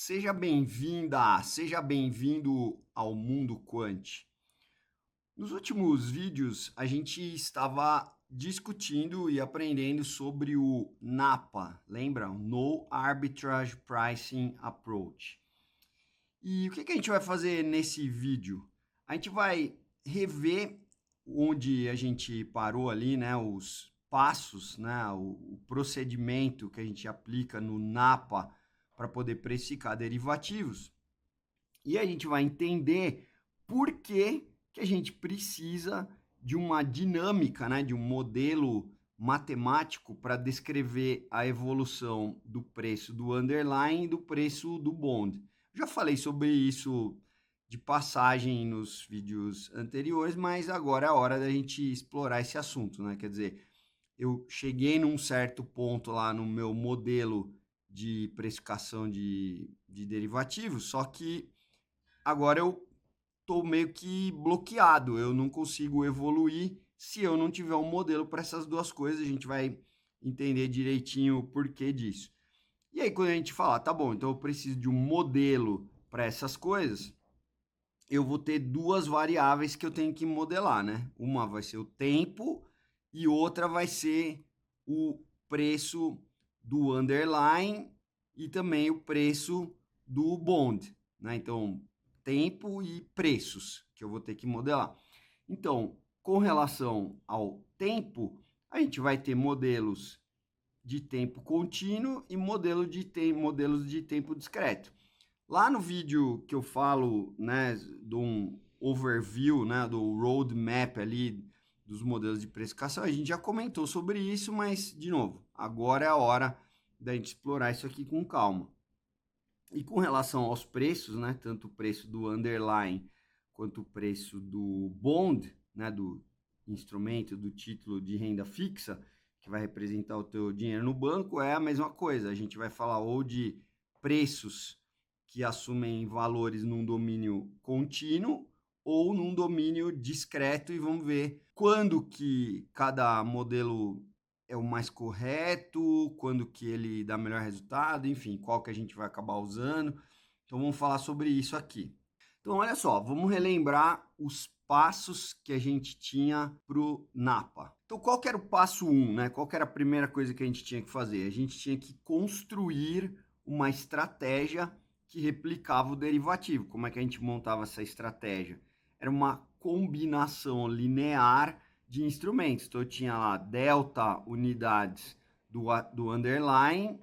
Seja bem-vinda, seja bem-vindo ao Mundo Quant. Nos últimos vídeos, a gente estava discutindo e aprendendo sobre o NAPA, lembra? No Arbitrage Pricing Approach. E o que a gente vai fazer nesse vídeo? A gente vai rever onde a gente parou ali, né? Os passos, né? O procedimento que a gente aplica no NAPA para poder precificar derivativos. E a gente vai entender por que a gente precisa de uma dinâmica, né, de um modelo matemático para descrever a evolução do preço do underlying e do preço do bond. Já falei sobre isso de passagem nos vídeos anteriores, mas agora é a hora da gente explorar esse assunto, né? Quer dizer, eu cheguei num certo ponto lá no meu modelo de precificação de derivativos, só que agora eu estou meio que bloqueado, eu não consigo evoluir se eu não tiver um modelo para essas duas coisas. A gente vai entender direitinho o porquê disso. E aí, quando a gente falar, tá bom, então eu preciso de um modelo para essas coisas, eu vou ter duas variáveis que eu tenho que modelar, né? Uma vai ser o tempo e outra vai ser o preço do underlying e também o preço do bond, né? Então, tempo e preços que eu vou ter que modelar. Então, com relação ao tempo, a gente vai ter modelos de tempo contínuo e modelos de tempo discreto. Lá no vídeo que eu falo, né, de um overview, né, do roadmap ali dos modelos de precificação, a gente já comentou sobre isso, mas, de novo, agora é a hora da gente explorar isso aqui com calma. E com relação aos preços, né, tanto o preço do underlying quanto o preço do bond, né, do instrumento, do título de renda fixa, que vai representar o teu dinheiro no banco, é a mesma coisa. A gente vai falar ou de preços que assumem valores num domínio contínuo ou num domínio discreto, e vamos ver quando que cada modelo é o mais correto, quando que ele dá melhor resultado, enfim, qual que a gente vai acabar usando. Então vamos falar sobre isso aqui. Então olha só, vamos relembrar os passos que a gente tinha para o NAPA. Então qual que era o passo 1, né? Qual que era a primeira coisa que a gente tinha que fazer? A gente tinha que construir uma estratégia que replicava o derivativo. Como é que a gente montava essa estratégia? Era uma combinação linear de instrumentos. Então eu tinha lá delta unidades do underlying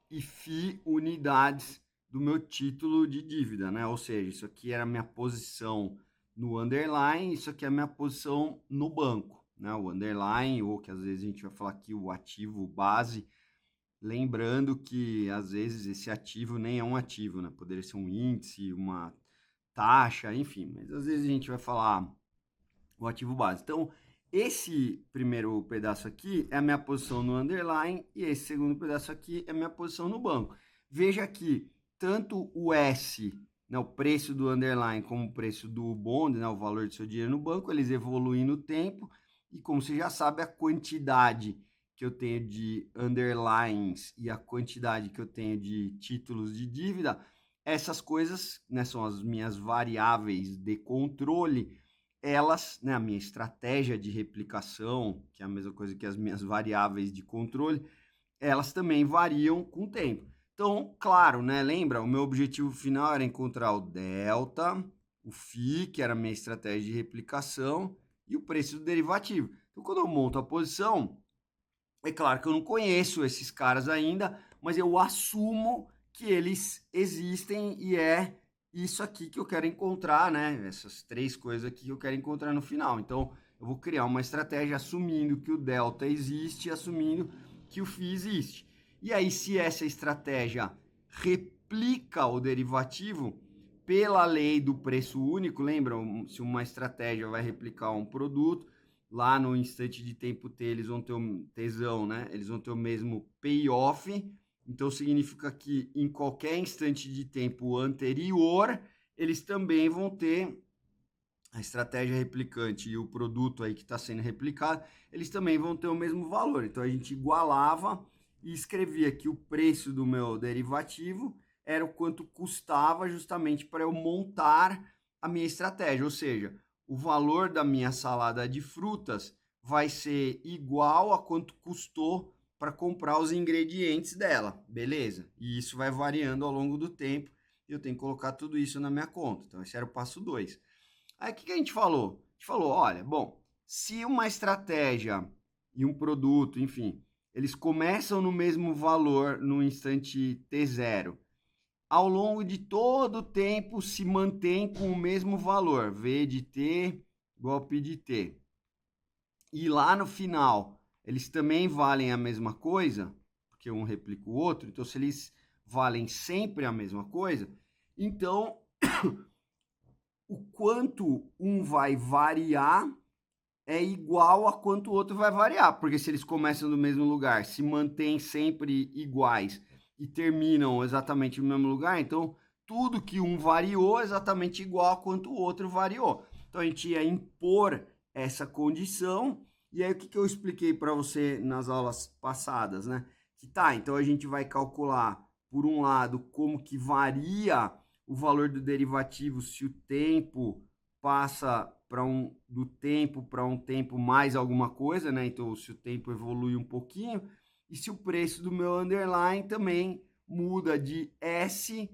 e phi unidades do meu título de dívida, né? Ou seja, isso aqui era a minha posição no underlying, isso aqui é a minha posição no banco, né? O underlying, ou que às vezes a gente vai falar aqui o ativo base, lembrando que às vezes esse ativo nem é um ativo, né? Poderia ser um índice, uma taxa, enfim, mas às vezes a gente vai falar o ativo base. Então, esse primeiro pedaço aqui é a minha posição no underlying e esse segundo pedaço aqui é a minha posição no banco. Veja que tanto o S, né, o preço do underlying, como o preço do bond, né, o valor do seu dinheiro no banco, eles evoluem no tempo e, como você já sabe, a quantidade que eu tenho de underlyings e a quantidade que eu tenho de títulos de dívida, essas coisas, né, são as minhas variáveis de controle. Elas, né, a minha estratégia de replicação, que é a mesma coisa que as minhas variáveis de controle, elas também variam com o tempo. Então, claro, né, lembra, o meu objetivo final era encontrar o delta, o phi, que era a minha estratégia de replicação, e o preço do derivativo. Então, quando eu monto a posição, é claro que eu não conheço esses caras ainda, mas eu assumo que eles existem e é isso aqui que eu quero encontrar, né? Essas três coisas aqui que eu quero encontrar no final. Então, eu vou criar uma estratégia assumindo que o delta existe, assumindo que o phi existe. E aí, se essa estratégia replica o derivativo pela lei do preço único, lembra? Se uma estratégia vai replicar um produto, lá no instante de tempo T, eles vão ter um tesão, né? Eles vão ter o mesmo payoff. Então, significa que em qualquer instante de tempo anterior, eles também vão ter a estratégia replicante e o produto aí que está sendo replicado, eles também vão ter o mesmo valor. Então, a gente igualava e escrevia que o preço do meu derivativo era o quanto custava justamente para eu montar a minha estratégia, ou seja, o valor da minha salada de frutas vai ser igual a quanto custou para comprar os ingredientes dela, beleza? E isso vai variando ao longo do tempo e eu tenho que colocar tudo isso na minha conta. Então, esse era o passo 2. Aí, o que a gente falou? A gente falou, olha, bom, se uma estratégia e um produto, enfim, eles começam no mesmo valor no instante T0, ao longo de todo o tempo se mantém com o mesmo valor, V de T igual P de T. E lá no final, eles também valem a mesma coisa, porque um replica o outro, então se eles valem sempre a mesma coisa, então o quanto um vai variar é igual a quanto o outro vai variar, porque se eles começam no mesmo lugar, se mantêm sempre iguais e terminam exatamente no mesmo lugar, então tudo que um variou é exatamente igual a quanto o outro variou. Então a gente ia impor essa condição, e aí o que eu expliquei para você nas aulas passadas, né? Que tá, então a gente vai calcular, por um lado, como que varia o valor do derivativo se o tempo passa do tempo para um tempo mais alguma coisa, né? Então, se o tempo evolui um pouquinho, e se o preço do meu underline também muda de S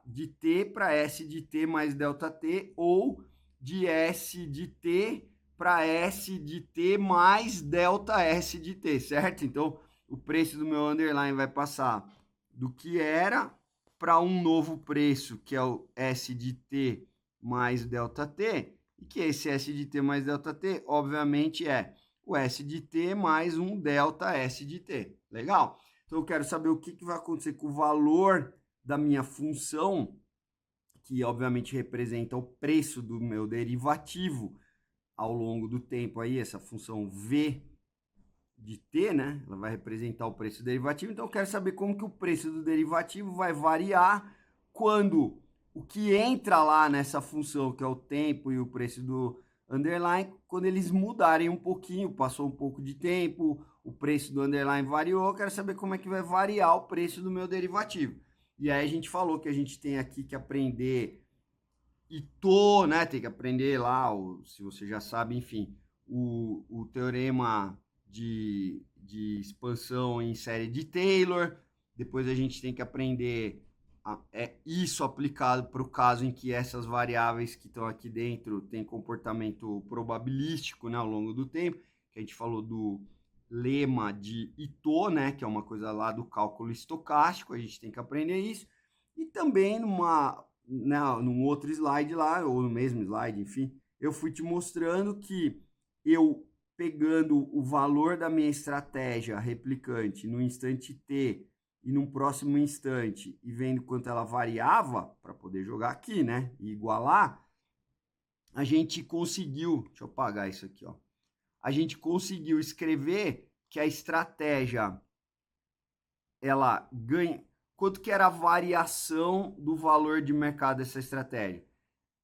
de T para S de T mais delta T, ou de S de T para S de T mais delta S de T, certo? Então, o preço do meu underline vai passar do que era para um novo preço, que é o S de T mais delta T, e que esse S de T mais delta T, obviamente, é o S de T mais um delta S de T. Legal? Então, eu quero saber o que vai acontecer com o valor da minha função, que obviamente representa o preço do meu derivativo ao longo do tempo aí, essa função V de T, né? Ela vai representar o preço do derivativo. Então, eu quero saber como que o preço do derivativo vai variar quando o que entra lá nessa função, que é o tempo e o preço do underline, quando eles mudarem um pouquinho, passou um pouco de tempo, o preço do underline variou, eu quero saber como é que vai variar o preço do meu derivativo. E aí a gente falou que a gente tem aqui que aprender Ito, né? Tem que aprender lá, se você já sabe, enfim, o teorema de expansão em série de Taylor. Depois a gente tem que aprender isso aplicado para o caso em que essas variáveis que estão aqui dentro têm comportamento probabilístico, né, ao longo do tempo. Que a gente falou do lema de Ito, né, que é uma coisa lá do cálculo estocástico. A gente tem que aprender isso. E também num outro slide lá, ou no mesmo slide, enfim, eu fui te mostrando que eu pegando o valor da minha estratégia replicante no instante T e num próximo instante e vendo quanto ela variava para poder jogar aqui, né, e igualar, a gente conseguiu, deixa eu apagar isso aqui, ó. A gente conseguiu escrever que a estratégia ela ganha, quanto que era a variação do valor de mercado dessa estratégia?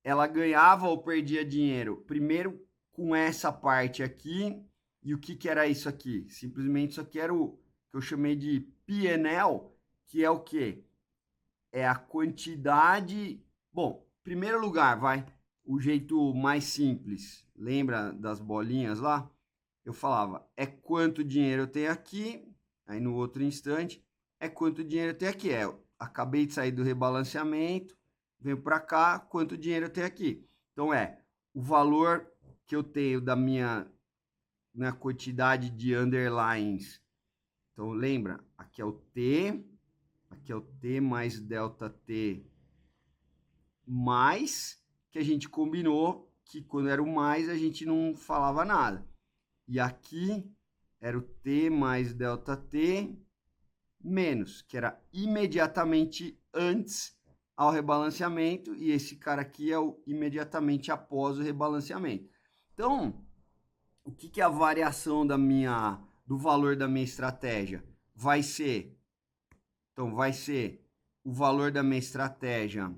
Ela ganhava ou perdia dinheiro? Primeiro com essa parte aqui, e o que era isso aqui? Simplesmente isso aqui era o que eu chamei de P&L, que é o quê? É a quantidade... Bom, primeiro lugar, vai, o jeito mais simples. Lembra das bolinhas lá? Eu falava, é quanto dinheiro eu tenho aqui, aí no outro instante, é quanto dinheiro eu tenho aqui. Acabei de sair do rebalanceamento, venho para cá, quanto dinheiro eu tenho aqui. Então, o valor que eu tenho da minha quantidade de underlines. Então, lembra, aqui é o T, aqui é o T mais delta T mais, que a gente combinou que quando era o mais a gente não falava nada. E aqui era o T mais delta T menos, que era imediatamente antes ao rebalanceamento, e esse cara aqui é o imediatamente após o rebalanceamento. Então, o que é a variação do valor da minha estratégia? Vai ser o valor da minha estratégia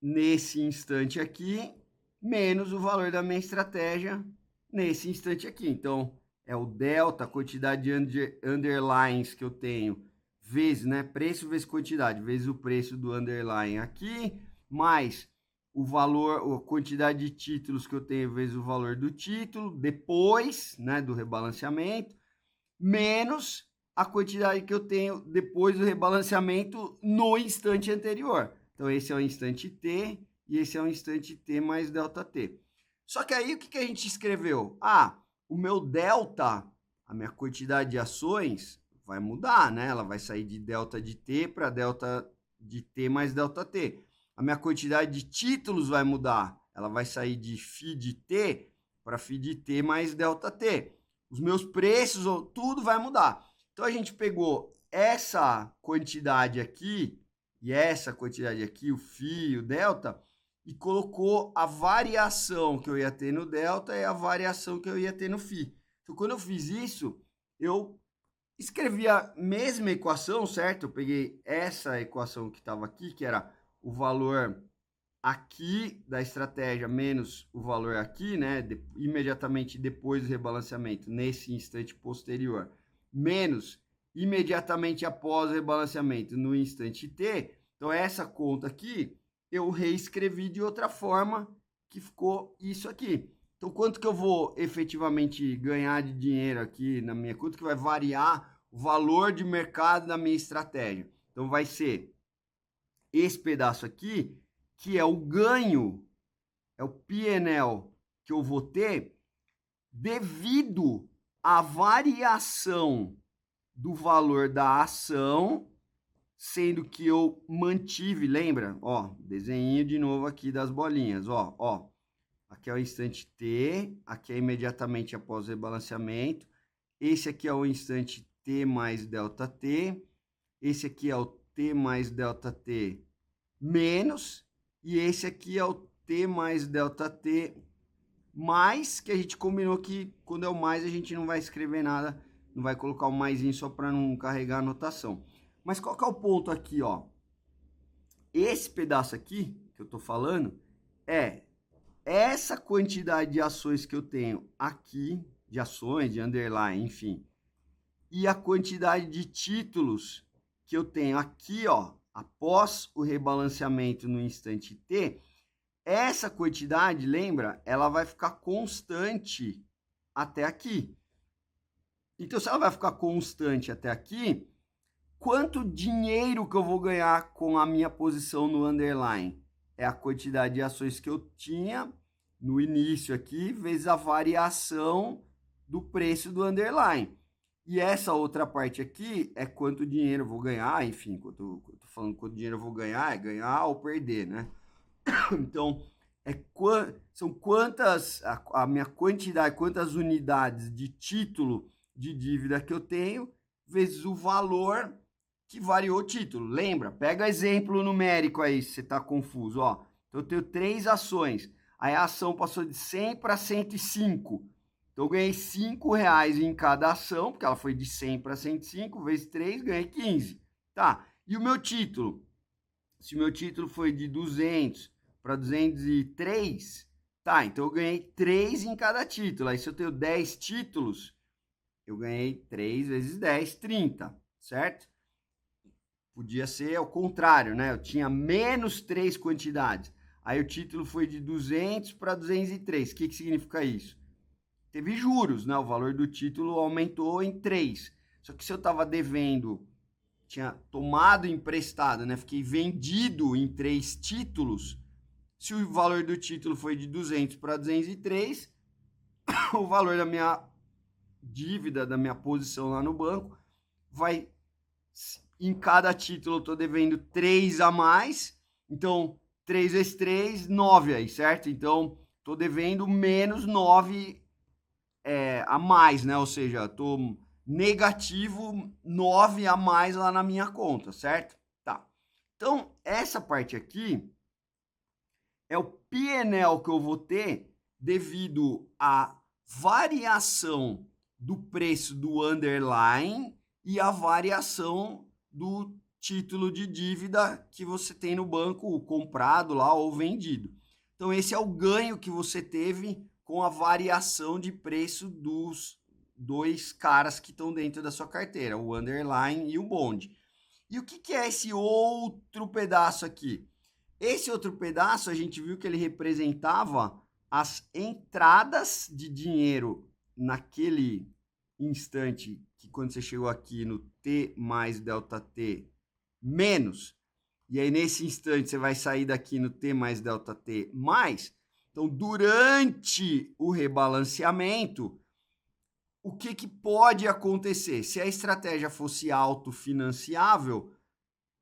nesse instante aqui, menos o valor da minha estratégia nesse instante aqui. Então, é o delta, a quantidade de underlines que eu tenho, vezes, né? Preço vezes quantidade, vezes o preço do underlying aqui, mais o valor, a quantidade de títulos que eu tenho vezes o valor do título, depois, né, do rebalanceamento, menos a quantidade que eu tenho depois do rebalanceamento no instante anterior. Então, esse é o instante T e esse é o instante T mais delta T. Só que aí, o que a gente escreveu? Ah, o meu delta, a minha quantidade de ações, vai mudar, né? Ela vai sair de delta de T para delta de T mais delta T. A minha quantidade de títulos vai mudar. Ela vai sair de φ de T para φ de T mais delta T. Os meus preços, tudo vai mudar. Então, a gente pegou essa quantidade aqui e essa quantidade aqui, o φ e o delta, e colocou a variação que eu ia ter no delta e a variação que eu ia ter no φ. Então, quando eu fiz isso, eu escrevi a mesma equação, certo? Eu peguei essa equação que estava aqui, que era o valor aqui da estratégia menos o valor aqui, né? Imediatamente depois do rebalanceamento, nesse instante posterior, menos imediatamente após o rebalanceamento, no instante T. Então, essa conta aqui, eu reescrevi de outra forma, que ficou isso aqui. Então, quanto que eu vou efetivamente ganhar de dinheiro aqui na minha conta, que vai variar o valor de mercado da minha estratégia? Então, vai ser esse pedaço aqui, que é o ganho, é o P&L que eu vou ter devido à variação do valor da ação, sendo que eu mantive, lembra? Ó, desenho de novo aqui das bolinhas, ó. Aqui é o instante T, aqui é imediatamente após o rebalanceamento, esse aqui é o instante T mais delta T, esse aqui é o T mais delta T menos, e esse aqui é o T mais delta T mais, que a gente combinou que quando é o mais a gente não vai escrever nada, não vai colocar o maisinho só para não carregar a anotação. Mas qual que é o ponto aqui, ó? Esse pedaço aqui que eu tô falando é essa quantidade de ações que eu tenho aqui, de ações, de underline, enfim, e a quantidade de títulos que eu tenho aqui, ó, após o rebalanceamento no instante T, essa quantidade, lembra, ela vai ficar constante até aqui. Então, se ela vai ficar constante até aqui, quanto dinheiro que eu vou ganhar com a minha posição no underline? É a quantidade de ações que eu tinha no início aqui, vezes a variação do preço do underline. E essa outra parte aqui é quanto dinheiro eu vou ganhar, enfim, quanto eu tô falando quanto dinheiro eu vou ganhar, é ganhar ou perder, né? Então, são quantas, a minha quantidade, quantas unidades de título de dívida que eu tenho, vezes o valor que variou o título. Lembra? Pega exemplo numérico aí, se você está confuso. Ó. Então, eu tenho 3 ações. Aí a ação passou de 100 para 105. Então, eu ganhei R$5 em cada ação, porque ela foi de 100 para 105, vezes 3, ganhei 15. Tá. E o meu título? Se o meu título foi de 200 para 203, tá, então eu ganhei 3 em cada título. Aí se eu tenho 10 títulos, eu ganhei 3 vezes 10, 30, certo? Podia ser ao contrário, né? Eu tinha menos 3 quantidades. Aí o título foi de 200 para 203. O que significa isso? Teve juros, né? O valor do título aumentou em 3. Só que se eu estava devendo, tinha tomado emprestado, né? Fiquei vendido em 3 títulos. Se o valor do título foi de 200 para 203, o valor da minha dívida, da minha posição lá no banco, vai, em cada título eu estou devendo 3 a mais, então 3 vezes 3, 9 aí, certo? Então, estou devendo menos 9 a mais, né? Ou seja, estou negativo 9 a mais lá na minha conta, certo? Tá. Então, essa parte aqui é o P&L que eu vou ter devido à variação do preço do underlying e a variação do título de dívida que você tem no banco comprado lá ou vendido. Então, esse é o ganho que você teve com a variação de preço dos 2 caras que estão dentro da sua carteira, o underlying e o bond. E o que é esse outro pedaço aqui? Esse outro pedaço, a gente viu que ele representava as entradas de dinheiro naquele instante que quando você chegou aqui no T mais delta T menos, e aí nesse instante você vai sair daqui no T mais delta T mais. Então, durante o rebalanceamento, o que pode acontecer? Se a estratégia fosse autofinanciável,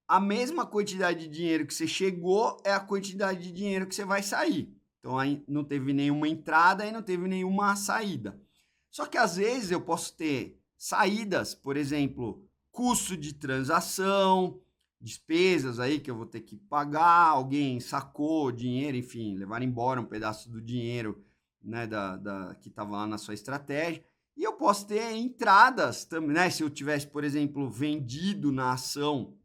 a mesma quantidade de dinheiro que você chegou é a quantidade de dinheiro que você vai sair. Então, aí não teve nenhuma entrada e não teve nenhuma saída. Só que às vezes eu posso ter saídas, por exemplo, custo de transação, despesas aí que eu vou ter que pagar, alguém sacou dinheiro, enfim, levar embora um pedaço do dinheiro, né, que estava lá na sua estratégia. E eu posso ter entradas também, né? Se eu tivesse, por exemplo, vendido na ação,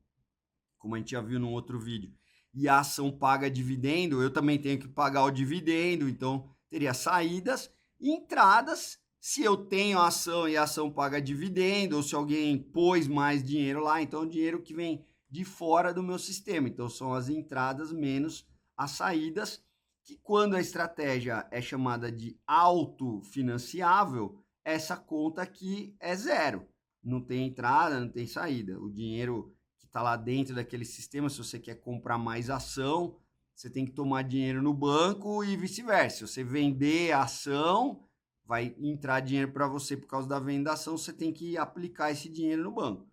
como a gente já viu num outro vídeo, e a ação paga dividendo, eu também tenho que pagar o dividendo, então teria saídas e entradas se eu tenho a ação e a ação paga dividendo, ou se alguém pôs mais dinheiro lá, então o dinheiro que vem de fora do meu sistema. Então são as entradas menos as saídas, que quando a estratégia é chamada de autofinanciável, essa conta aqui é zero. Não tem entrada, não tem saída. O dinheiro que está lá dentro daquele sistema, se você quer comprar mais ação, você tem que tomar dinheiro no banco e vice-versa. Se você vender a ação, vai entrar dinheiro para você por causa da venda da ação, você tem que aplicar esse dinheiro no banco.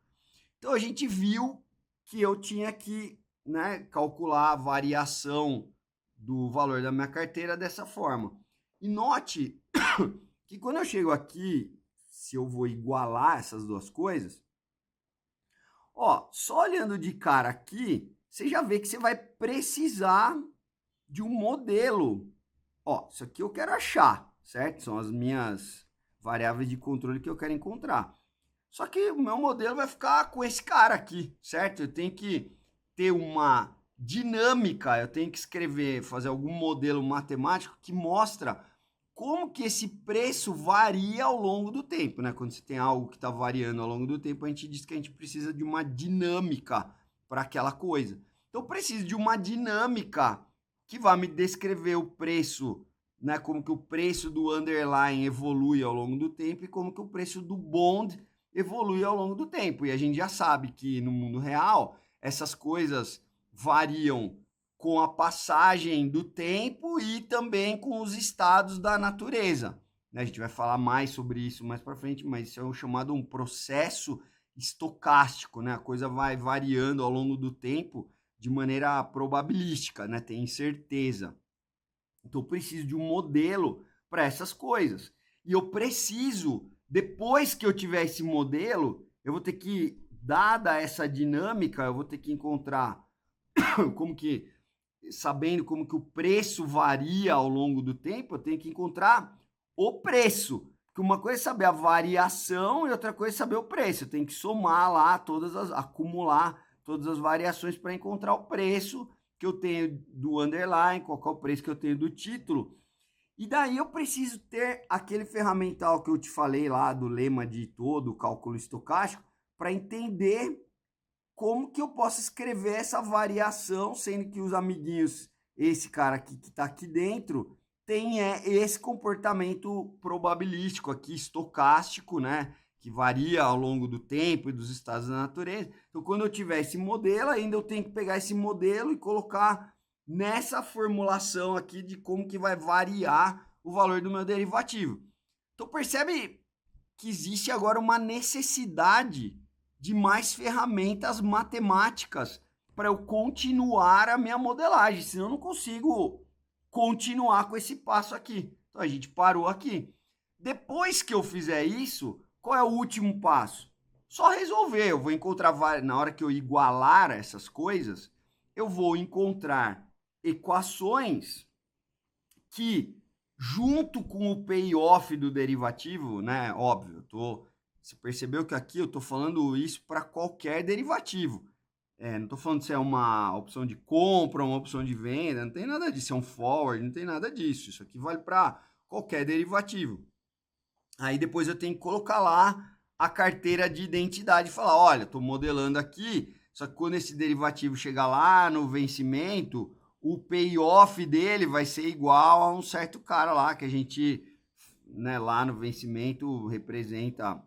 Então a gente viu que eu tinha que, né, calcular a variação do valor da minha carteira dessa forma. E note que quando eu chego aqui, se eu vou igualar essas duas coisas, ó, só olhando de cara aqui, você já vê que você vai precisar de um modelo. Ó, isso aqui eu quero achar, certo? São as minhas variáveis de controle que eu quero encontrar. Só que o meu modelo vai ficar com esse cara aqui, certo? Eu tenho que ter uma dinâmica, eu tenho que escrever, fazer algum modelo matemático que mostra como que esse preço varia ao longo do tempo, né? Quando você tem algo que está variando ao longo do tempo, a gente diz que a gente precisa de uma dinâmica para aquela coisa. Então, eu preciso de uma dinâmica que vai me descrever o preço, né? Como que o preço do underlying evolui ao longo do tempo e como que o preço do bond evolui ao longo do tempo. E a gente já sabe que no mundo real essas coisas variam com a passagem do tempo e também com os estados da natureza. A gente vai falar mais sobre isso mais para frente, mas isso é chamado um processo estocástico, né? A coisa vai variando ao longo do tempo de maneira probabilística, né? Tem incerteza. Então eu preciso de um modelo para essas coisas. E eu preciso, depois que eu tiver esse modelo, eu vou ter que, dada essa dinâmica, eu vou ter que encontrar como que, sabendo como que o preço varia ao longo do tempo, eu tenho que encontrar o preço. Porque uma coisa é saber a variação e outra coisa é saber o preço. Eu tenho que somar lá acumular todas as variações para encontrar o preço que eu tenho do underline, qual é o preço que eu tenho do título. E daí eu preciso ter aquele ferramental que eu te falei lá do lema de todo, o cálculo estocástico, para entender como que eu posso escrever essa variação, sendo que os amiguinhos, esse cara aqui que está aqui dentro, tem esse comportamento probabilístico aqui, estocástico, né? Que varia ao longo do tempo e dos estados da natureza. Então, quando eu tiver esse modelo, ainda eu tenho que pegar esse modelo e colocar nessa formulação aqui de como que vai variar o valor do meu derivativo. Então, percebe que existe agora uma necessidade de mais ferramentas matemáticas para eu continuar a minha modelagem, senão eu não consigo continuar com esse passo aqui. Então a gente parou aqui. Depois que eu fizer isso, qual é o último passo? Só resolver. Eu vou encontrar, na hora que eu igualar essas coisas, eu vou encontrar equações que, junto com o payoff do derivativo, né? Óbvio, você percebeu que aqui eu estou falando isso para qualquer derivativo. Não estou falando se é uma opção de compra, uma opção de venda, não tem nada disso, é um forward, não tem nada disso. Isso aqui vale para qualquer derivativo. Aí depois eu tenho que colocar lá a carteira de identidade e falar, olha, estou modelando aqui, Só que quando esse derivativo chegar lá no vencimento, o payoff dele vai ser igual a um certo cara lá que a gente, né, lá no vencimento representa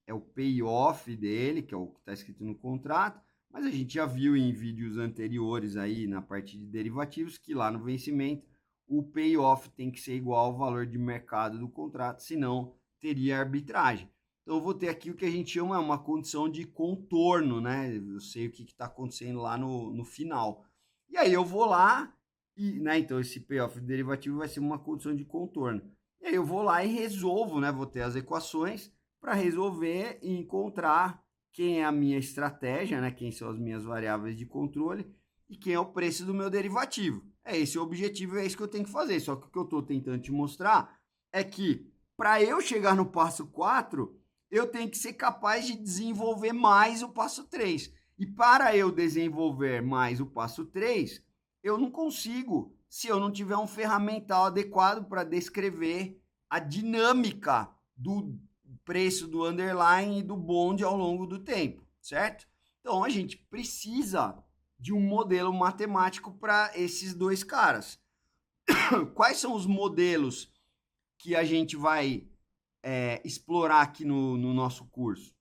o payoff dele, que é o que está escrito no contrato, mas a gente já viu em vídeos anteriores aí na parte de derivativos que lá no vencimento o payoff tem que ser igual ao valor de mercado do contrato, senão teria arbitragem. Então eu vou ter aqui o que a gente chama uma condição de contorno, né? Eu sei o que está acontecendo lá no final. E aí eu vou lá e, né? Então esse payoff derivativo vai ser uma condição de contorno. E aí eu vou lá e resolvo, né? Vou ter as equações para resolver e encontrar quem é a minha estratégia, né? Quem são as minhas variáveis de controle e quem é o preço do meu derivativo. É esse o objetivo, é isso que eu tenho que fazer. Só que o que eu estou tentando te mostrar é que para eu chegar no passo 4, eu tenho que ser capaz de desenvolver mais o passo 3. E para eu desenvolver mais o passo 3, eu não consigo se eu não tiver um ferramental adequado para descrever a dinâmica do preço do underlying e do bond ao longo do tempo, certo? Então a gente precisa de um modelo matemático para esses dois caras. Quais são os modelos que a gente vai explorar aqui no nosso curso?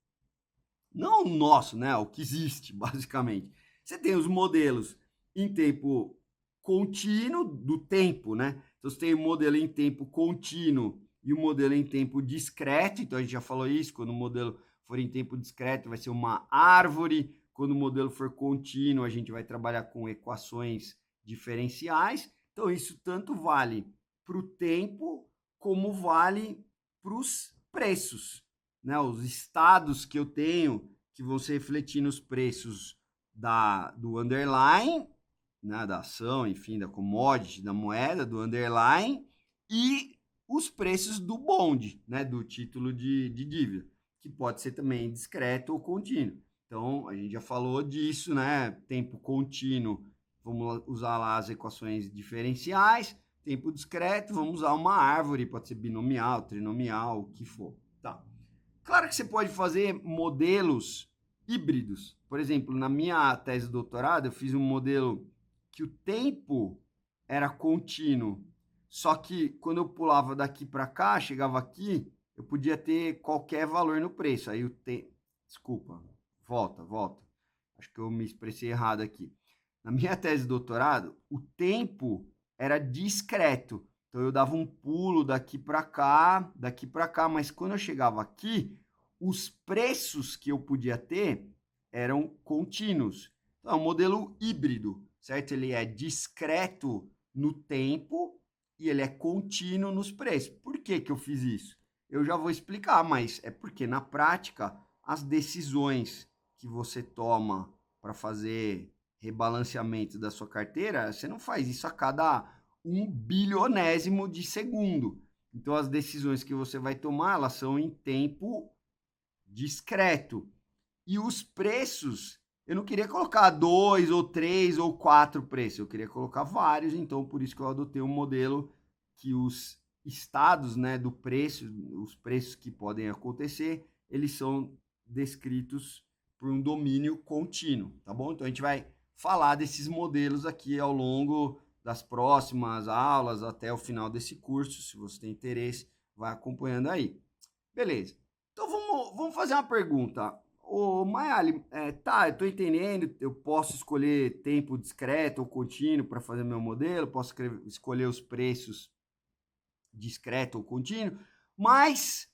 Não o nosso, né? O que existe, basicamente. Você tem os modelos em tempo contínuo do tempo, né? Então você tem o modelo em tempo contínuo e o modelo em tempo discreto. Então a gente já falou isso, quando o modelo for em tempo discreto vai ser uma árvore, quando o modelo for contínuo a gente vai trabalhar com equações diferenciais. Então isso tanto vale para o tempo como vale para os preços, né? Os estados que eu tenho que vão se refletir nos preços do underlying, né, da ação, enfim, da commodity, da moeda, do underlying, e os preços do bond, né, do título de dívida, que pode ser também discreto ou contínuo. Então, a gente já falou disso, né? Tempo contínuo, vamos usar lá as equações diferenciais. Tempo discreto, vamos usar uma árvore, pode ser binomial, trinomial, o que for. Tá. Claro que você pode fazer modelos híbridos. Por exemplo, na minha tese de doutorado, eu fiz um modelo que o tempo era contínuo. Só que quando eu pulava daqui para cá, chegava aqui, eu podia ter qualquer valor no preço. Aí o tempo. Desculpa, volta. Acho que eu me expressei errado aqui. Na minha tese de doutorado, o tempo era discreto. Então eu dava um pulo daqui para cá, mas quando eu chegava aqui, os preços que eu podia ter eram contínuos. Então é um modelo híbrido, certo? Ele é discreto no tempo e ele é contínuo nos preços. Por que que eu fiz isso? Eu já vou explicar, mas é porque na prática as decisões que você toma para fazer rebalanceamento da sua carteira, você não faz isso a cada 1 bilionésimo de segundo. Então as decisões que você vai tomar, elas são em tempo discreto. E os preços, eu não queria colocar 2 ou 3 ou 4 preços, eu queria colocar vários, então por isso que eu adotei um modelo que os estados, né, do preço, os preços que podem acontecer, eles são descritos por um domínio contínuo, tá bom? Então a gente vai falar desses modelos aqui ao longo das próximas aulas até o final desse curso. Se você tem interesse, vai acompanhando aí. Beleza. Então vamos fazer uma pergunta. Ô Mayali, tá, eu tô entendendo, eu posso escolher tempo discreto ou contínuo para fazer meu modelo, posso escolher os preços discreto ou contínuo, mas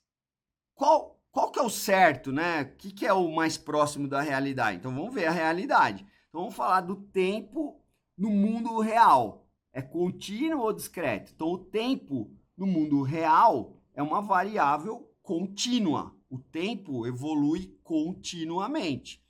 qual que é o certo, né? O que é o mais próximo da realidade? Então vamos ver a realidade. Então vamos falar do tempo no mundo real. É contínuo ou discreto? Então o tempo no mundo real é uma variável contínua. O tempo evolui continuamente.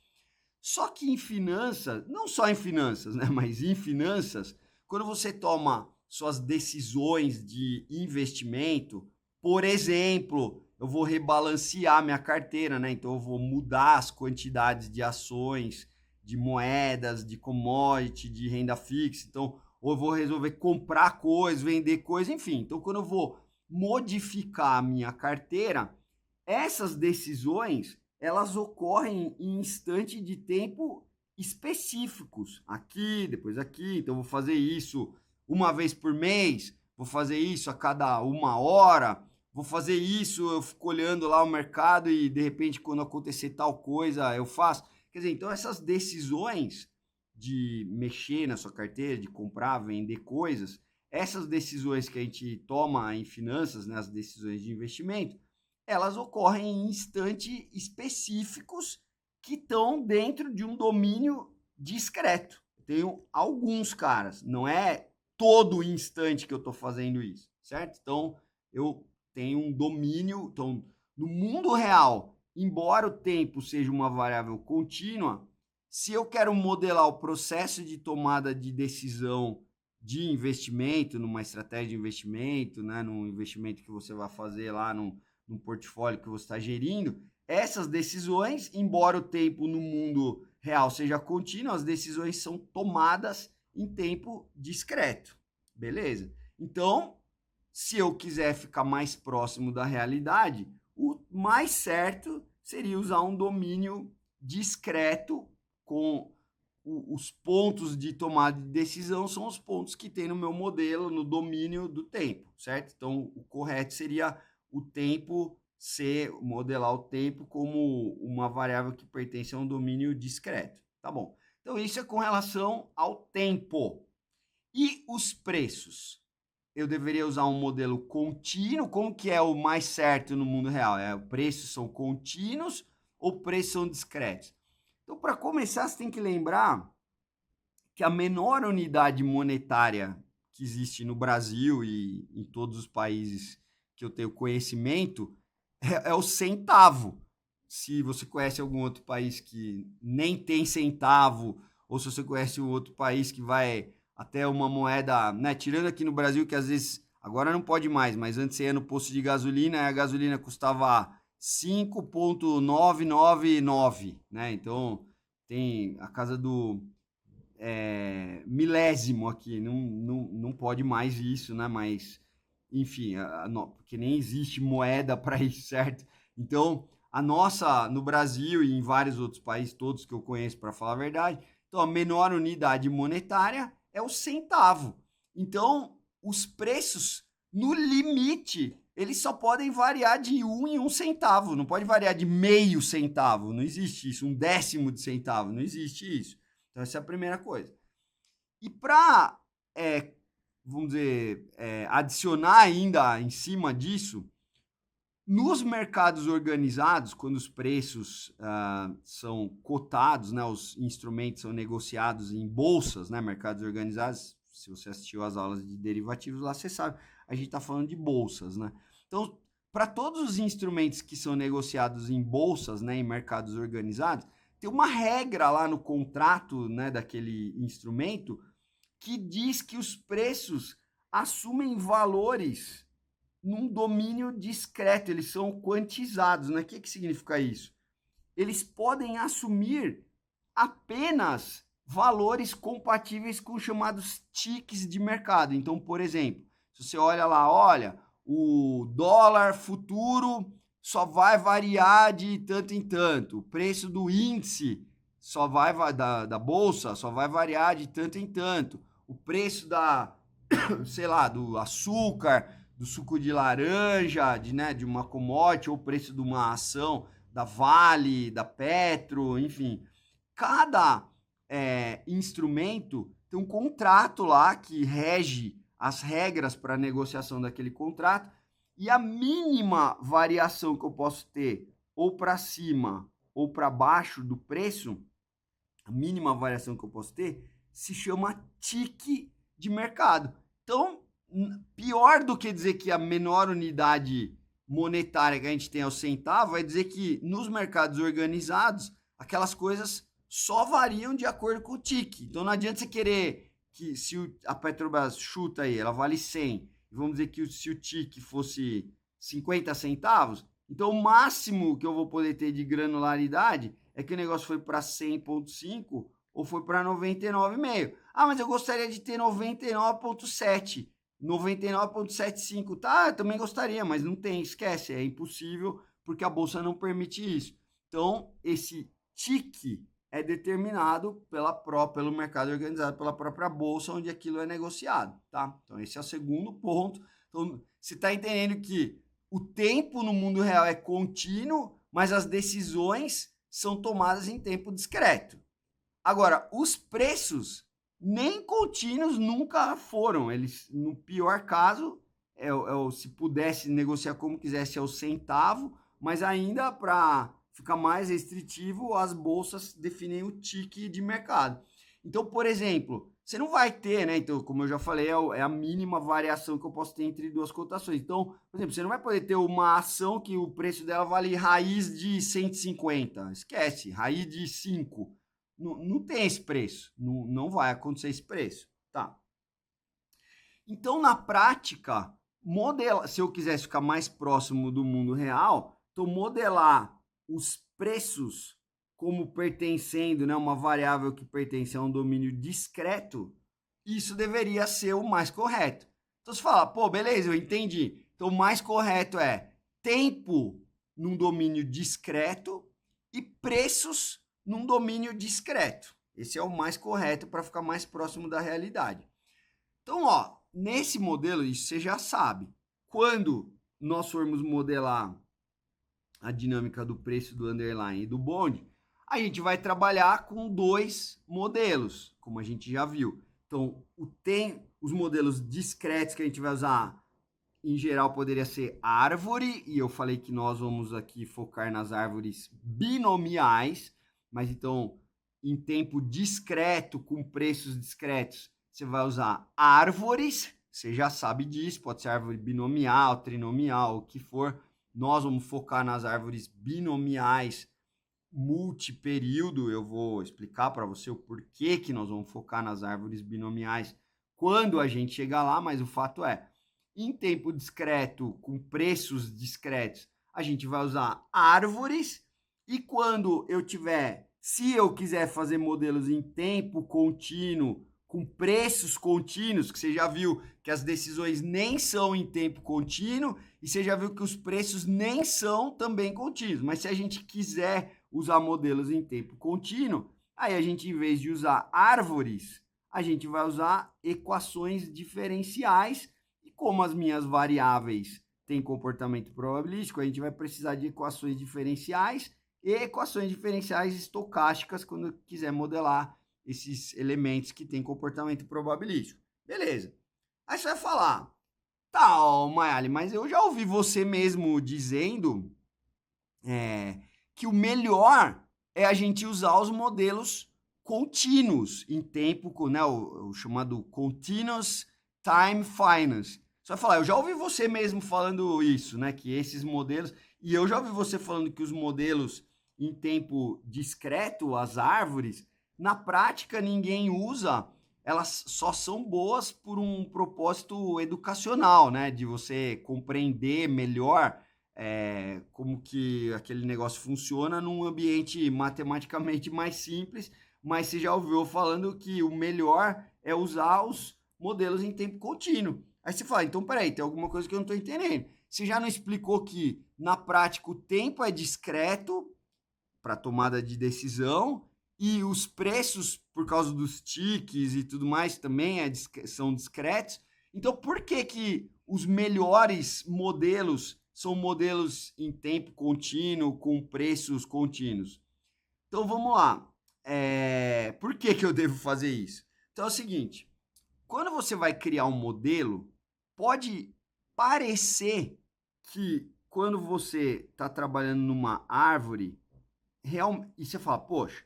Só que em finanças, não só em finanças, né, mas em finanças, quando você toma suas decisões de investimento, por exemplo, eu vou rebalancear minha carteira, né? Então eu vou mudar as quantidades de ações, de moedas, de commodity, de renda fixa. Então, ou eu vou resolver comprar coisas, vender coisas, enfim. Então, quando eu vou modificar a minha carteira, essas decisões, elas ocorrem em instante de tempo específicos. Aqui, depois aqui. Então, vou fazer isso uma vez por mês, vou fazer isso a cada 1 hora, vou fazer isso, eu fico olhando lá o mercado e, de repente, quando acontecer tal coisa, eu faço. Quer dizer, então, essas decisões de mexer na sua carteira, de comprar, vender coisas, essas decisões que a gente toma em finanças, né, as decisões de investimento, elas ocorrem em instantes específicos que estão dentro de um domínio discreto. Tenho alguns caras, não é todo instante que eu estou fazendo isso, certo? Então, eu tenho um domínio. Então, no mundo real, embora o tempo seja uma variável contínua, se eu quero modelar o processo de tomada de decisão de investimento, numa estratégia de investimento, né, num investimento que você vai fazer lá num portfólio que você está gerindo, essas decisões, embora o tempo no mundo real seja contínuo, as decisões são tomadas em tempo discreto, beleza? Então, se eu quiser ficar mais próximo da realidade, o mais certo seria usar um domínio discreto com os pontos de tomada de decisão são os pontos que tem no meu modelo, no domínio do tempo, certo? Então, o correto seria o tempo modelar o tempo como uma variável que pertence a um domínio discreto, tá bom? Então, isso é com relação ao tempo. E os preços? Eu deveria usar um modelo contínuo? Como que é o mais certo no mundo real? Preços são contínuos ou preços são discretos? Então, para começar, você tem que lembrar que a menor unidade monetária que existe no Brasil e em todos os países que eu tenho conhecimento é o centavo. Se você conhece algum outro país que nem tem centavo, ou se você conhece um outro país que vai até uma moeda, né? Tirando aqui no Brasil, que às vezes, agora não pode mais, mas antes você ia no posto de gasolina e a gasolina custava 5,999, né? Então, tem a casa do milésimo aqui, não pode mais isso, né? Mas, enfim, porque nem existe moeda para isso, certo? Então, a nossa, no Brasil e em vários outros países, todos que eu conheço, para falar a verdade, então a menor unidade monetária é o centavo. Então, os preços, no limite, eles só podem variar de 1 em 1 centavo, não pode variar de meio centavo, não existe isso, 1/10 de centavo, não existe isso. Então, essa é a primeira coisa. E para, vamos dizer, adicionar ainda em cima disso, nos mercados organizados, quando os preços são cotados, né, os instrumentos são negociados em bolsas, né, mercados organizados, se você assistiu às aulas de derivativos lá, você sabe, a gente está falando de bolsas, né? Então, para todos os instrumentos que são negociados em bolsas, né, em mercados organizados, tem uma regra lá no contrato, né, daquele instrumento que diz que os preços assumem valores num domínio discreto, eles são quantizados, né? O que significa isso? Eles podem assumir apenas valores compatíveis com os chamados tiques de mercado. Então, por exemplo, se você olha lá, olha, o dólar futuro só vai variar de tanto em tanto, o preço do índice só vai da bolsa só vai variar de tanto em tanto, o preço sei lá, do açúcar, do suco de laranja, de uma commodity, ou o preço de uma ação da Vale, da Petro, enfim. Cada instrumento tem um contrato lá que rege as regras para a negociação daquele contrato, e a mínima variação que eu posso ter, ou para cima ou para baixo do preço, a mínima variação que eu posso ter, se chama tique de mercado. Então, pior do que dizer que a menor unidade monetária que a gente tem é o centavo, é dizer que nos mercados organizados, aquelas coisas só variam de acordo com o tique. Então, não adianta você querer que, se a Petrobras chuta aí, ela vale 100, vamos dizer que se o tique fosse 50 centavos, então o máximo que eu vou poder ter de granularidade é que o negócio foi para 100,5 ou foi para 99,5. Ah, mas eu gostaria de ter 99,7. 99,75, tá? Eu também gostaria, mas não tem, esquece, é impossível porque a bolsa não permite isso. Então, esse tique é determinado pelo mercado organizado, pela própria bolsa onde aquilo é negociado, tá? Então, esse é o segundo ponto. Então, você está entendendo que o tempo no mundo real é contínuo, mas as decisões são tomadas em tempo discreto. Agora, os preços nem contínuos nunca foram. Eles, no pior caso, se pudesse negociar como quisesse, é o centavo, mas ainda para ficar mais restritivo, as bolsas definem o tique de mercado. Então, por exemplo, você não vai ter, né? Então, como eu já falei, é a mínima variação que eu posso ter entre duas cotações. Então, por exemplo, você não vai poder ter uma ação que o preço dela vale raiz de 150. Esquece, raiz de 5. Não tem esse preço. Não vai acontecer esse preço. Tá. Então, na prática, se eu quisesse ficar mais próximo do mundo real, então modelar os preços como pertencendo, né, uma variável que pertence a um domínio discreto, isso deveria ser o mais correto. Então você fala, pô, beleza, eu entendi. Então o mais correto é tempo num domínio discreto e preços num domínio discreto. Esse é o mais correto para ficar mais próximo da realidade. Então, ó, nesse modelo, isso você já sabe. Quando nós formos modelar a dinâmica do preço do underlying e do bond, a gente vai trabalhar com dois modelos, como a gente já viu. Então, tem os modelos discretos que a gente vai usar, em geral, poderia ser árvore, e eu falei que nós vamos aqui focar nas árvores binomiais, mas então, em tempo discreto, com preços discretos, você vai usar árvores, você já sabe disso, pode ser árvore binomial, trinomial, o que for. Nós vamos focar nas árvores binomiais multiperíodo. Eu vou explicar para você o porquê que nós vamos focar nas árvores binomiais quando a gente chegar lá, mas o fato é, em tempo discreto, com preços discretos, a gente vai usar árvores, e quando se eu quiser fazer modelos em tempo contínuo, com preços contínuos, que você já viu que as decisões nem são em tempo contínuo, e você já viu que os preços nem são também contínuos. Mas se a gente quiser usar modelos em tempo contínuo, aí a gente, em vez de usar árvores, a gente vai usar equações diferenciais, e como as minhas variáveis têm comportamento probabilístico, a gente vai precisar de equações diferenciais e equações diferenciais estocásticas quando quiser modelar esses elementos que têm comportamento probabilístico. Beleza. Aí você vai falar, tá, Mayali, mas eu já ouvi você mesmo dizendo que o melhor é a gente usar os modelos contínuos em tempo, né, o chamado Continuous Time Finance. Você vai falar, eu já ouvi você mesmo falando isso, né, que esses modelos, e eu já ouvi você falando que os modelos em tempo discreto, as árvores, na prática ninguém usa, elas só são boas por um propósito educacional, né, de você compreender melhor como que aquele negócio funciona num ambiente matematicamente mais simples, mas você já ouviu falando que o melhor é usar os modelos em tempo contínuo. Aí você fala, então peraí, tem alguma coisa que eu não estou entendendo. Você já não explicou que, na prática, o tempo é discreto para tomada de decisão e os preços, por causa dos tiques e tudo mais, também são discretos. Então, por que que os melhores modelos são modelos em tempo contínuo, com preços contínuos? Então, vamos lá. Por que que eu devo fazer isso? Então, é o seguinte, quando você vai criar um modelo, pode parecer que quando você está trabalhando numa árvore, e você fala, poxa,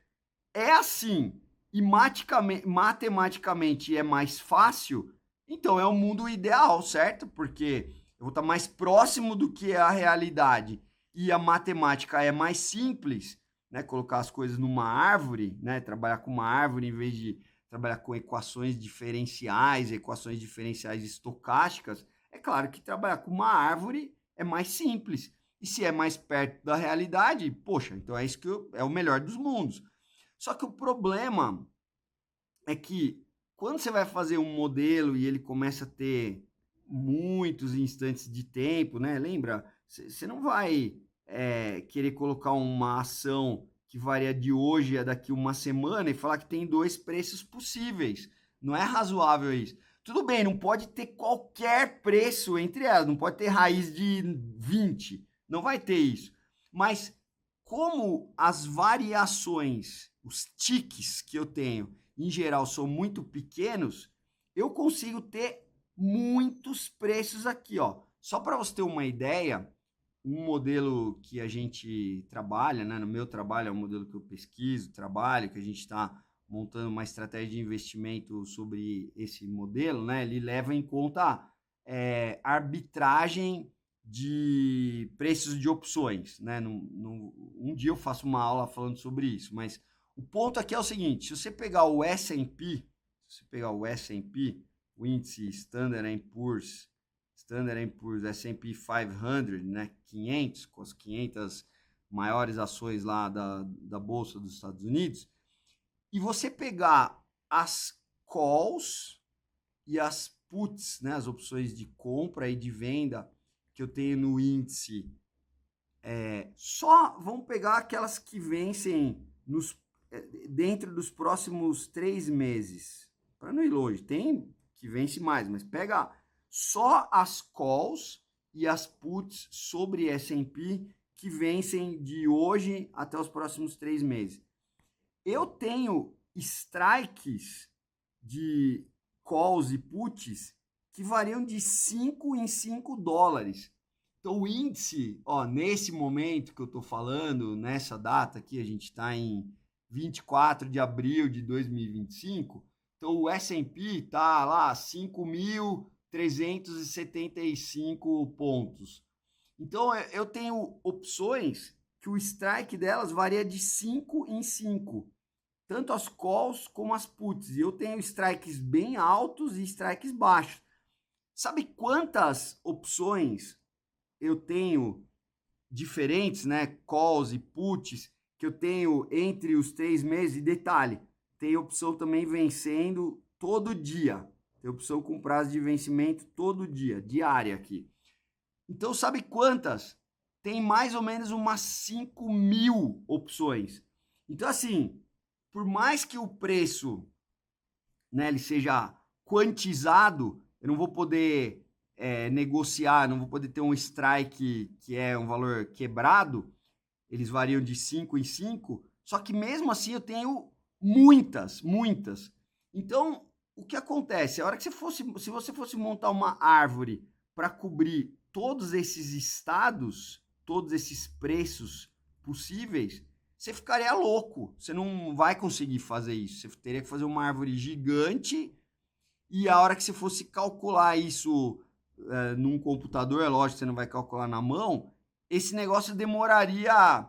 é assim, e matematicamente é mais fácil, então é o mundo ideal, certo? Porque eu vou estar mais próximo do que é a realidade e a matemática é mais simples, né? Colocar as coisas numa árvore, né? Trabalhar com uma árvore em vez de trabalhar com equações diferenciais estocásticas. É claro que trabalhar com uma árvore é mais simples. E se é mais perto da realidade, poxa, então é isso que é o melhor dos mundos. Só que o problema é que quando você vai fazer um modelo e ele começa a ter muitos instantes de tempo, né? Lembra? Você não vai querer colocar uma ação que varia de hoje a daqui uma semana e falar que tem dois preços possíveis. Não é razoável isso. Tudo bem, não pode ter qualquer preço entre elas, não pode ter raiz de 20, não vai ter isso. Mas como as variações, os tiques que eu tenho, em geral, são muito pequenos, eu consigo ter muitos preços aqui, ó. Só para você ter uma ideia, um modelo que a gente trabalha, né? No meu trabalho é um modelo que eu pesquiso, trabalho, que a gente está montando uma estratégia de investimento sobre esse modelo, né? Ele leva em conta arbitragem de preços de opções, né? Um dia eu faço uma aula falando sobre isso, mas o ponto aqui é o seguinte: se você pegar o S&P, o índice Standard & Poor's S&P 500, né, 500, com as 500 maiores ações lá da Bolsa dos Estados Unidos, e você pegar as calls e as puts, né, as opções de compra e de venda que eu tenho no índice, só vamos pegar aquelas que vencem dentro dos próximos 3 meses, para não ir longe, tem que vence mais, mas pega só as calls e as puts sobre S&P que vencem de hoje até os próximos 3 meses. Eu tenho strikes de calls e puts que variam de 5 em 5 dólares. Então o índice, ó, nesse momento que eu estou falando, nessa data aqui, a gente está em 24 de abril de 2025, então o S&P está lá 5.375 pontos. Então eu tenho opções que o strike delas varia de 5 em 5, tanto as calls como as puts. E eu tenho strikes bem altos e strikes baixos. Sabe quantas opções eu tenho diferentes, né? Calls e puts que eu tenho entre os 3 meses? E detalhe, tem opção também vencendo todo dia. Tem opção com prazo de vencimento todo dia, diária aqui. Então, sabe quantas? Tem mais ou menos umas 5.000 opções. Então, assim, por mais que o preço, né, ele seja quantizado, eu não vou poder negociar, não vou poder ter um strike que é um valor quebrado, eles variam de 5 em 5, só que mesmo assim eu tenho muitas. Então, o que acontece? A hora que se você fosse montar uma árvore para cobrir todos esses estados, todos esses preços possíveis, você ficaria louco. Você não vai conseguir fazer isso. Você teria que fazer uma árvore gigante e a hora que você fosse calcular isso num computador, é lógico que você não vai calcular na mão, esse negócio demoraria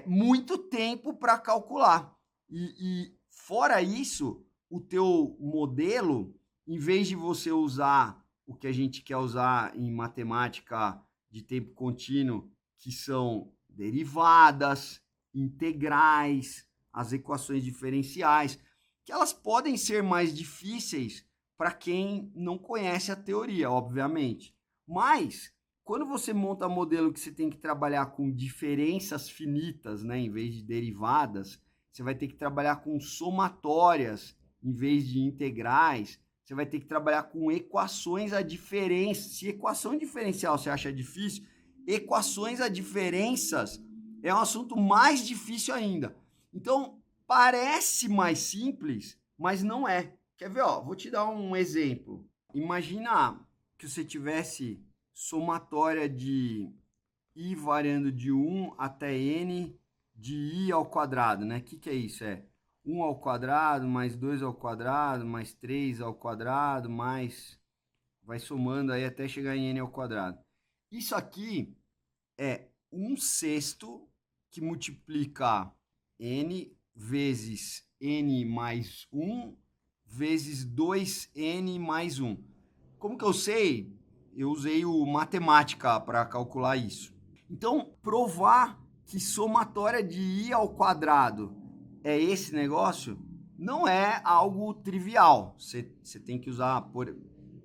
muito tempo para calcular. E fora isso, o teu modelo, em vez de você usar o que a gente quer usar em matemática de tempo contínuo, que são derivadas, integrais, as equações diferenciais, que elas podem ser mais difíceis para quem não conhece a teoria, obviamente. Mas quando você monta modelo que você tem que trabalhar com diferenças finitas, né, em vez de derivadas, você vai ter que trabalhar com somatórias em vez de integrais, você vai ter que trabalhar com equações a diferença. Se equação diferencial você acha difícil, equações a diferenças é um assunto mais difícil ainda. Então, parece mais simples, mas não é. Quer ver? Ó, vou te dar um exemplo. Imagina que você tivesse somatória de i variando de 1 até n de i ao quadrado, né? O que é isso? É 1 ao quadrado, mais 2 ao quadrado, mais 3 ao quadrado, mais... vai somando aí até chegar em n ao quadrado. Isso aqui é 1/6 que multiplica n vezes n mais 1 vezes 2n mais 1. Como que eu sei? Eu usei o matemática para calcular isso. Então, provar que somatória de i ao quadrado é esse negócio não é algo trivial. Você tem que usar...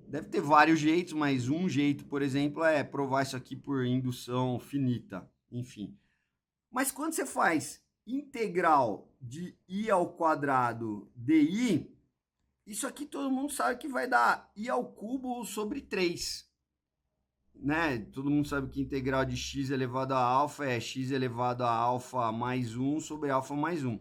Deve ter vários jeitos, mas um jeito, por exemplo, é provar isso aqui por indução finita. Enfim. Mas quando você faz integral de i ao quadrado di, isso aqui todo mundo sabe que vai dar i ao cubo sobre 3. Né? Todo mundo sabe que integral de x elevado a alfa é x elevado a alfa mais 1 sobre alfa mais 1.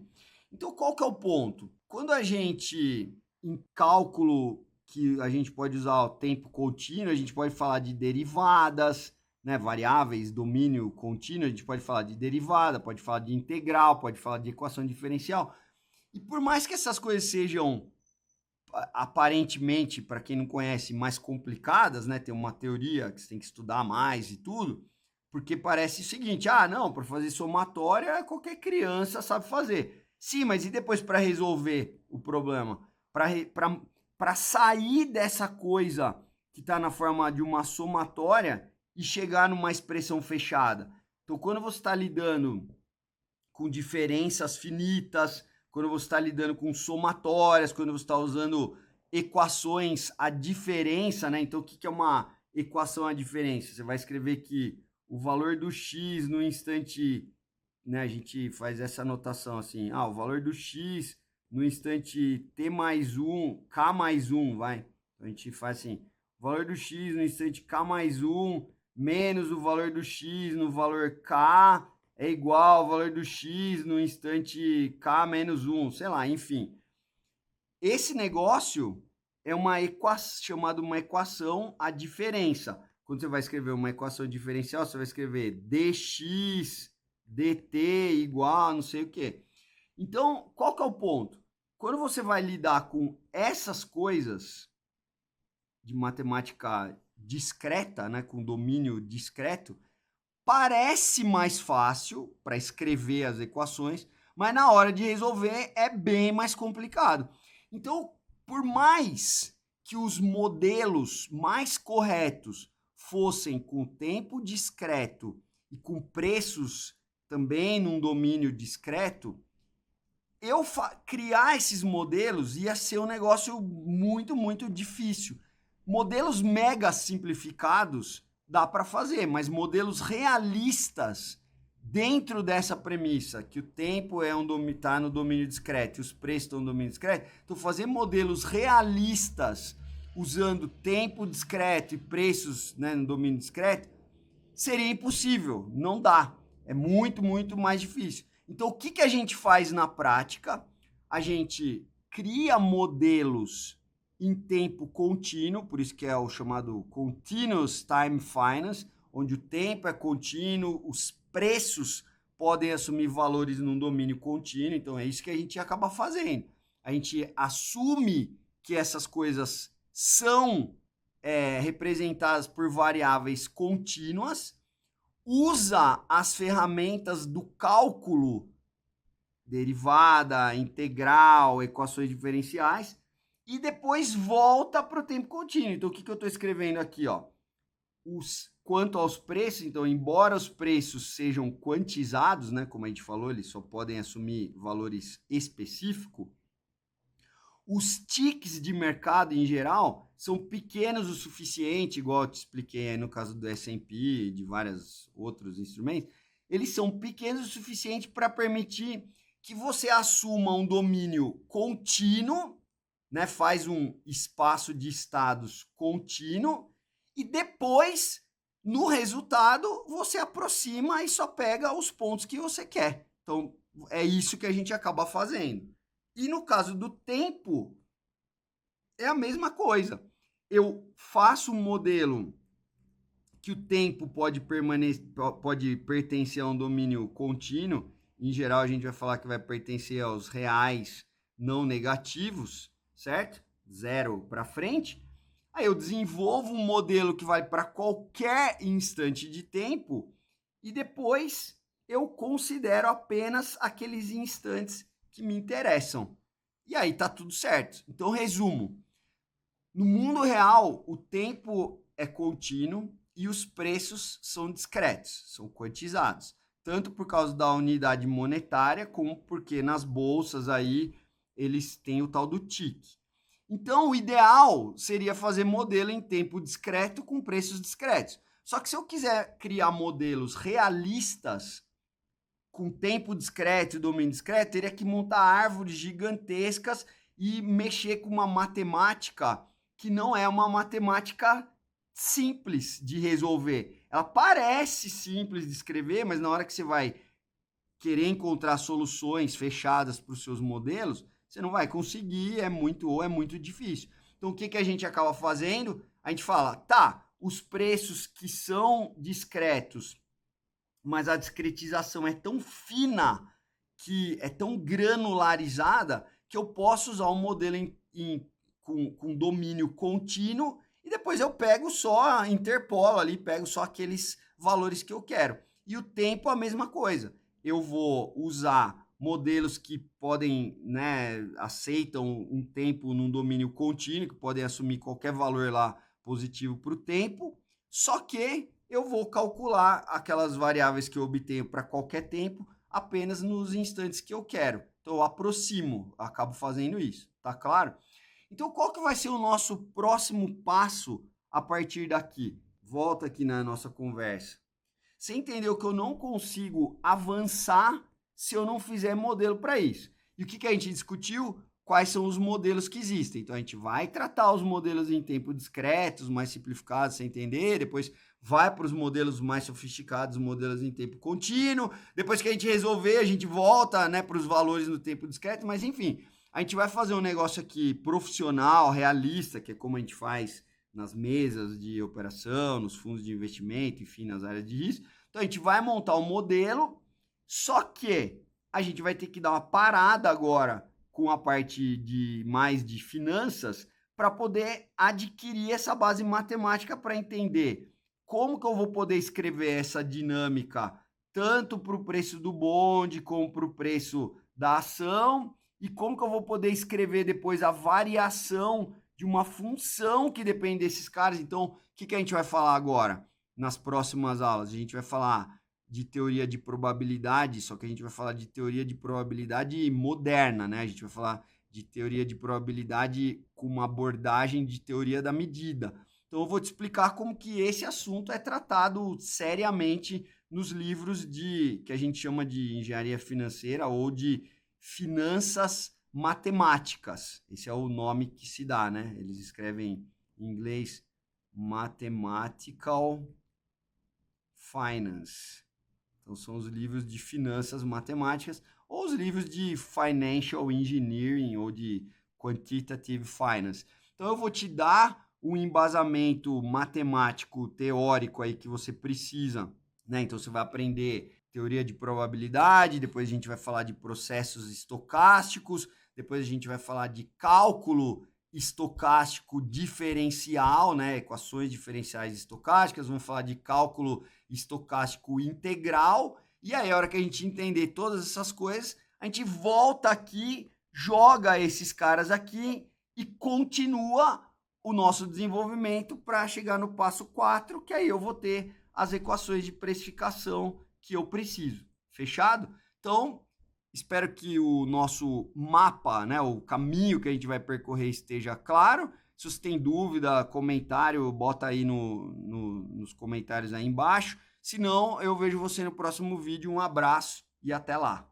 Então, qual que é o ponto? Quando a gente, em cálculo, que a gente pode usar o tempo contínuo, a gente pode falar de derivadas, né, variáveis, domínio contínuo, a gente pode falar de derivada, pode falar de integral, pode falar de equação diferencial. E por mais que essas coisas sejam aparentemente, para quem não conhece, mais complicadas, né? Tem uma teoria que você tem que estudar mais e tudo, porque parece o seguinte, não, para fazer somatória, qualquer criança sabe fazer. Sim, mas e depois para resolver o problema? Para sair dessa coisa que está na forma de uma somatória e chegar numa expressão fechada. Então, quando você está lidando com diferenças finitas, quando você está lidando com somatórias, quando você está usando equações à diferença, né? Então, o que é uma equação à diferença? Você vai escrever que o valor do x no instante, né? A gente faz essa anotação assim, o valor do x no instante t mais 1, k mais 1, vai. Então, a gente faz assim, o valor do x no instante k mais 1 menos o valor do x no valor k é igual ao valor do x no instante k menos 1, sei lá, enfim. Esse negócio é uma equação, chamada uma equação à diferença. Quando você vai escrever uma equação diferencial, você vai escrever dx, dt igual a não sei o quê. Então, qual que é o ponto? Quando você vai lidar com essas coisas de matemática discreta, né, com domínio discreto, parece mais fácil para escrever as equações, mas na hora de resolver é bem mais complicado. Então, por mais que os modelos mais corretos fossem com tempo discreto e com preços também num domínio discreto, criar esses modelos ia ser um negócio muito, muito difícil. Modelos mega simplificados dá para fazer, mas modelos realistas dentro dessa premissa, que o tempo está no domínio discreto e os preços estão no domínio discreto, então fazer modelos realistas usando tempo discreto e preços, né, no domínio discreto seria impossível, não dá. É muito, muito mais difícil. Então, o que a gente faz na prática? A gente cria modelos em tempo contínuo, por isso que é o chamado Continuous Time Finance, onde o tempo é contínuo, os preços podem assumir valores num domínio contínuo, então é isso que a gente acaba fazendo. A gente assume que essas coisas são representadas por variáveis contínuas, usa as ferramentas do cálculo, derivada, integral, equações diferenciais, e depois volta para o tempo contínuo. Então, o que eu estou escrevendo aqui? Quanto aos preços, então, embora os preços sejam quantizados, né, como a gente falou, eles só podem assumir valores específicos, os tiques de mercado, em geral, são pequenos o suficiente, igual eu te expliquei aí no caso do S&P e de vários outros instrumentos, eles são pequenos o suficiente para permitir que você assuma um domínio contínuo, né, faz um espaço de estados contínuo, e depois, no resultado, você aproxima e só pega os pontos que você quer. Então, é isso que a gente acaba fazendo. E no caso do tempo, é a mesma coisa. Eu faço um modelo que o tempo pode pertencer a um domínio contínuo. Em geral, a gente vai falar que vai pertencer aos reais não negativos, certo? 0 para frente. Aí eu desenvolvo um modelo que vai para qualquer instante de tempo e depois eu considero apenas aqueles instantes que me interessam. E aí tá tudo certo. Então, resumo. No mundo real, o tempo é contínuo e os preços são discretos, são quantizados. Tanto por causa da unidade monetária, como porque nas bolsas aí eles têm o tal do TIC. Então, o ideal seria fazer modelo em tempo discreto com preços discretos. Só que se eu quiser criar modelos realistas com tempo discreto e domínio discreto, teria que montar árvores gigantescas e mexer com uma matemática que não é uma matemática simples de resolver. Ela parece simples de escrever, mas na hora que você vai querer encontrar soluções fechadas para os seus modelos, você não vai conseguir, é muito difícil. Então, o que a gente acaba fazendo? A gente fala, tá, os preços que são discretos, mas a discretização é tão fina, que é tão granularizada, que eu posso usar um modelo com domínio contínuo e depois eu pego só, interpolo ali, pego só aqueles valores que eu quero. E o tempo a mesma coisa. Eu vou usar modelos que podem, né, aceitam um tempo num domínio contínuo, que podem assumir qualquer valor lá positivo para o tempo, só que eu vou calcular aquelas variáveis que eu obtenho para qualquer tempo apenas nos instantes que eu quero. Então eu aproximo, acabo fazendo isso, tá claro? Então qual que vai ser o nosso próximo passo a partir daqui? Volta aqui na nossa conversa. Você entendeu que eu não consigo avançar se eu não fizer modelo para isso. E o que a gente discutiu? Quais são os modelos que existem. Então a gente vai tratar os modelos em tempo discretos, mais simplificados, sem entender, depois vai para os modelos mais sofisticados, modelos em tempo contínuo. Depois que a gente resolver, a gente volta, né, para os valores no tempo discreto, mas enfim, a gente vai fazer um negócio aqui profissional, realista, que é como a gente faz nas mesas de operação, nos fundos de investimento, enfim, nas áreas de risco. Então a gente vai montar um modelo, só que a gente vai ter que dar uma parada agora com a parte de mais de finanças para poder adquirir essa base matemática para entender como que eu vou poder escrever essa dinâmica tanto para o preço do bonde como para o preço da ação e como que eu vou poder escrever depois a variação de uma função que depende desses caras. Então, o que a gente vai falar agora nas próximas aulas? A gente vai falar de teoria de probabilidade, só que a gente vai falar de teoria de probabilidade moderna, né? A gente vai falar de teoria de probabilidade com uma abordagem de teoria da medida. Então, eu vou te explicar como que esse assunto é tratado seriamente nos livros que a gente chama de engenharia financeira ou de finanças matemáticas. Esse é o nome que se dá, né? Eles escrevem em inglês Mathematical Finance. Então, são os livros de finanças matemáticas ou os livros de Financial Engineering ou de Quantitative Finance. Então, eu vou te dar um embasamento matemático teórico aí que você precisa, né? Então, você vai aprender teoria de probabilidade, depois a gente vai falar de processos estocásticos, depois a gente vai falar de cálculo estocástico diferencial, né? Equações diferenciais estocásticas, vamos falar de cálculo estocástico integral, e aí a hora que a gente entender todas essas coisas, a gente volta aqui, joga esses caras aqui e continua o nosso desenvolvimento para chegar no passo 4, que aí eu vou ter as equações de precificação que eu preciso. Fechado? Então, espero que o nosso mapa, né, o caminho que a gente vai percorrer esteja claro. Se você tem dúvida, comentário, bota aí nos comentários aí embaixo. Se não, eu vejo você no próximo vídeo. Um abraço e até lá.